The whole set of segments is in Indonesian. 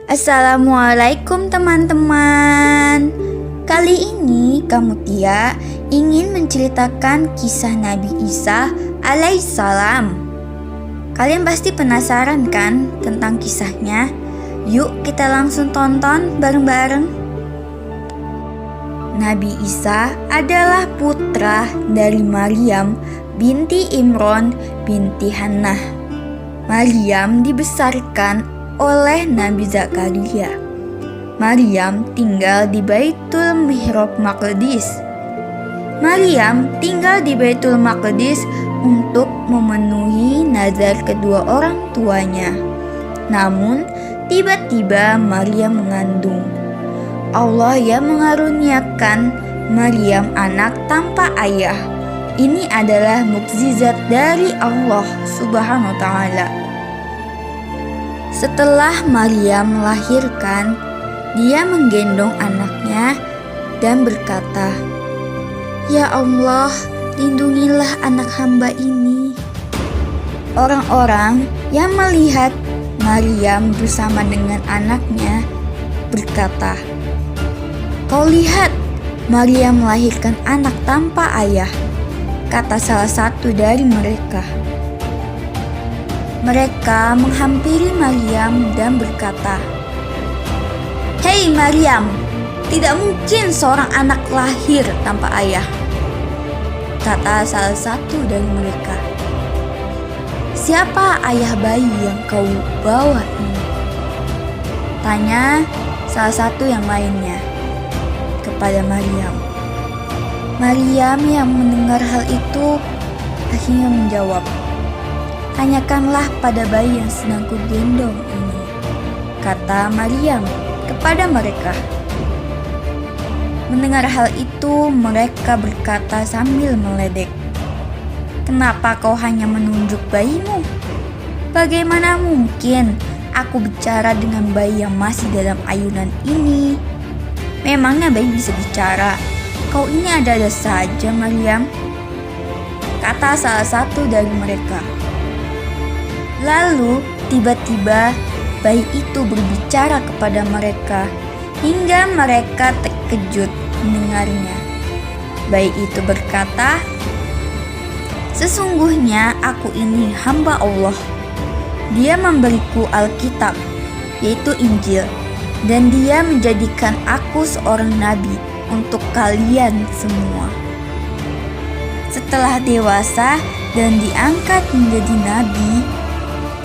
Assalamualaikum teman-teman. Kali ini Kamutia ingin menceritakan kisah Nabi Isa alaihissalam. Kalian pasti penasaran kan tentang kisahnya? Yuk kita langsung tonton bareng-bareng. Nabi Isa adalah putra dari Maryam binti Imron binti Hannah. Maryam dibesarkan oleh Nabi Zakaria. Maryam tinggal di Baitul Mihrab Maqdis. Maryam tinggal di Baitul Maqdis untuk memenuhi nazar kedua orang tuanya. Namun, tiba-tiba Maryam mengandung. Allah yang mengaruniakan Maryam anak tanpa ayah. Ini adalah mukjizat dari Allah Subhanahu wa taala. Setelah Maryam melahirkan, dia menggendong anaknya dan berkata, "Ya Allah, lindungilah anak hamba ini." Orang-orang yang melihat Maryam bersama dengan anaknya berkata, "Kau lihat, Maryam melahirkan anak tanpa ayah," kata salah satu dari mereka. Mereka menghampiri Maryam dan berkata, "Hei Maryam, tidak mungkin seorang anak lahir tanpa ayah," kata salah satu dari mereka. "Siapa ayah bayi yang kau bawa ini?" tanya salah satu yang lainnya kepada Maryam. Maryam yang mendengar hal itu akhirnya menjawab, "Tanyakanlah pada bayi yang sedang kugendong ini," kata Maryam kepada mereka. Mendengar hal itu, mereka berkata sambil meledek, "Kenapa kau hanya menunjuk bayimu? Bagaimana mungkin aku bicara dengan bayi yang masih dalam ayunan ini? Memangnya bayi bisa bicara? Kau ini ada-ada saja, Maryam," kata salah satu dari mereka. Lalu tiba-tiba bayi itu berbicara kepada mereka hingga mereka terkejut mendengarnya. Bayi itu berkata, "Sesungguhnya aku ini hamba Allah. Dia memberiku Alkitab, yaitu Injil, dan Dia menjadikan aku seorang nabi untuk kalian semua." Setelah dewasa dan diangkat menjadi nabi,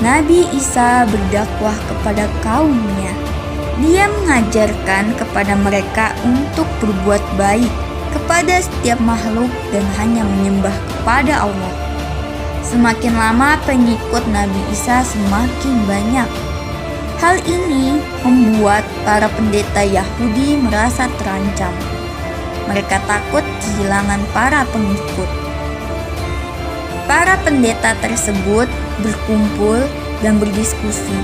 Nabi Isa berdakwah kepada kaumnya. Dia mengajarkan kepada mereka untuk berbuat baik kepada setiap makhluk dan hanya menyembah kepada Allah. Semakin lama pengikut Nabi Isa semakin banyak. Hal ini membuat para pendeta Yahudi merasa terancam. Mereka takut kehilangan para pengikut. Para pendeta tersebut berkumpul dan berdiskusi.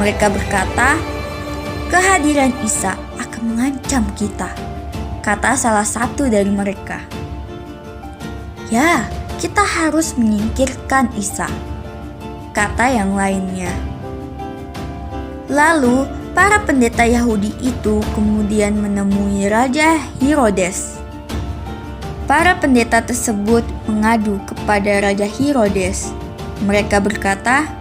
Mereka berkata, "Kehadiran Isa akan mengancam kita," kata salah satu dari mereka. "Ya, kita harus menyingkirkan Isa," kata yang lainnya. Lalu para pendeta Yahudi itu kemudian menemui Raja Herodes. Para pendeta tersebut mengadu kepada Raja Herodes. Mereka berkata,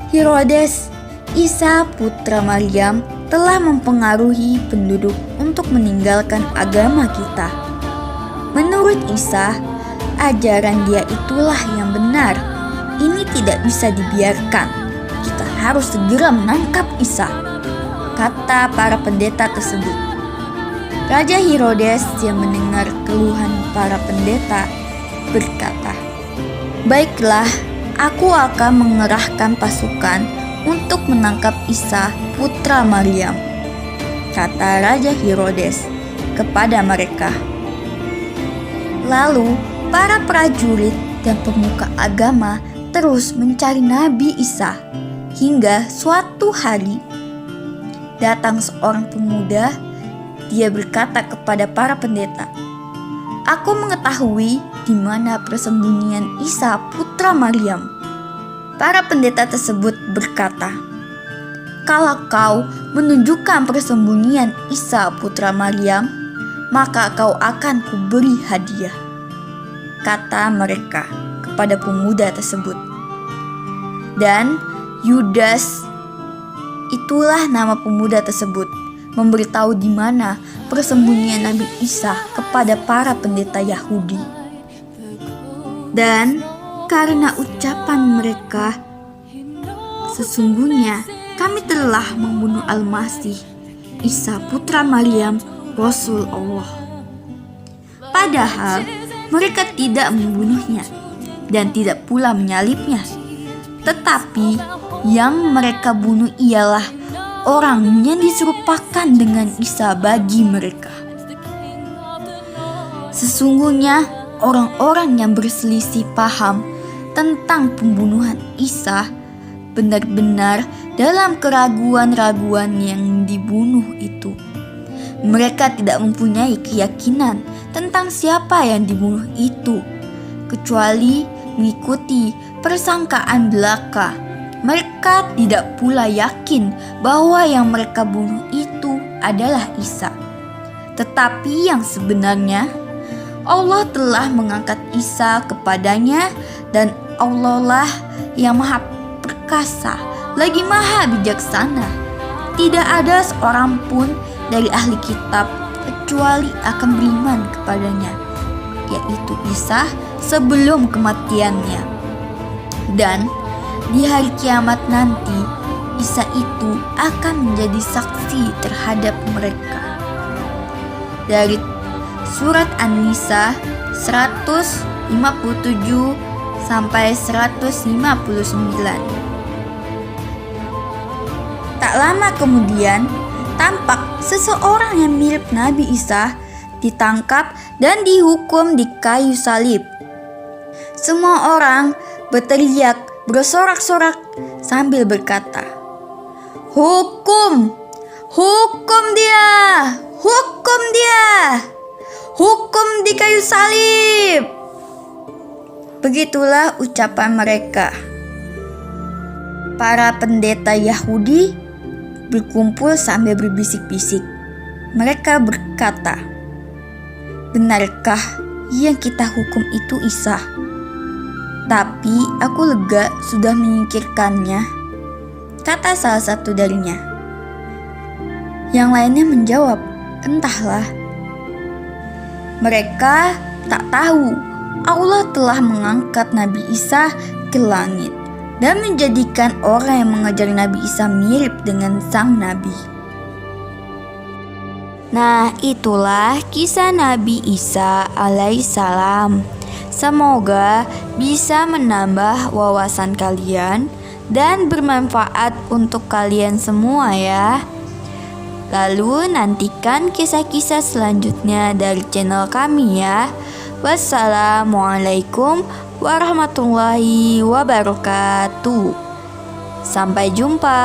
"Herodes, Isa putra Maryam telah mempengaruhi penduduk untuk meninggalkan agama kita. Menurut Isa, ajaran dia itulah yang benar. Ini tidak bisa dibiarkan. Kita harus segera menangkap Isa," kata para pendeta tersebut. Raja Herodes yang mendengar keluhan para pendeta berkata, "Baiklah, aku akan mengerahkan pasukan untuk menangkap Isa putra Maryam," kata Raja Herodes kepada mereka. Lalu para prajurit dan pemuka agama terus mencari Nabi Isa hingga suatu hari datang seorang pemuda. Dia berkata kepada para pendeta, "Aku mengetahui di mana persembunyian Isa putra Maryam." Para pendeta tersebut berkata, Kalau kau menunjukkan persembunyian Isa putra Maryam, maka kau akan kuberi hadiah, kata mereka kepada pemuda tersebut. Dan Yudas, itulah nama pemuda tersebut, memberitahu di mana persembunyian Nabi Isa kepada para pendeta Yahudi. Dan karena ucapan mereka, sesungguhnya kami telah membunuh Al-Masih, Isa putra Maryam, Rasul Allah. Padahal mereka tidak membunuhnya dan tidak pula menyalibnya, tetapi yang mereka bunuh ialah orang yang diserupakan dengan Isa bagi mereka. Sesungguhnya orang-orang yang berselisih paham tentang pembunuhan Isa benar-benar dalam keraguan-raguan yang dibunuh itu. Mereka tidak mempunyai keyakinan tentang siapa yang dibunuh itu, kecuali mengikuti persangkaan belaka. Mereka tidak pula yakin bahwa yang mereka bunuh itu adalah Isa. Tetapi yang sebenarnya, Allah telah mengangkat Isa kepadanya, dan Allah lah yang maha perkasa, lagi maha bijaksana. Tidak ada seorang pun dari ahli kitab kecuali akan beriman kepadanya, yaitu Isa sebelum kematiannya. Dan di hari kiamat nanti, Isa itu akan menjadi saksi terhadap mereka. Dari surat An-Nisa 157 sampai 159. Tak lama kemudian, tampak seseorang yang mirip Nabi Isa ditangkap dan dihukum di kayu salib. Semua orang berteriak, bersorak-sorak sambil berkata, "Hukum! Hukum dia! Hukum dia! Hukum di kayu salib!" Begitulah ucapan mereka. Para pendeta Yahudi berkumpul sambil berbisik-bisik. Mereka berkata, "Benarkah yang kita hukum itu Isa? Tapi aku lega sudah menyingkirkannya," kata salah satu darinya. Yang lainnya menjawab, "Entahlah." Mereka tak tahu Allah telah mengangkat Nabi Isa ke langit dan menjadikan orang yang mengajar Nabi Isa mirip dengan sang Nabi. Nah, itulah kisah Nabi Isa alaihissalam. Semoga bisa menambah wawasan kalian dan bermanfaat untuk kalian semua ya. Lalu nantikan kisah-kisah selanjutnya dari channel kami ya. Wassalamualaikum warahmatullahi wabarakatuh. Sampai jumpa.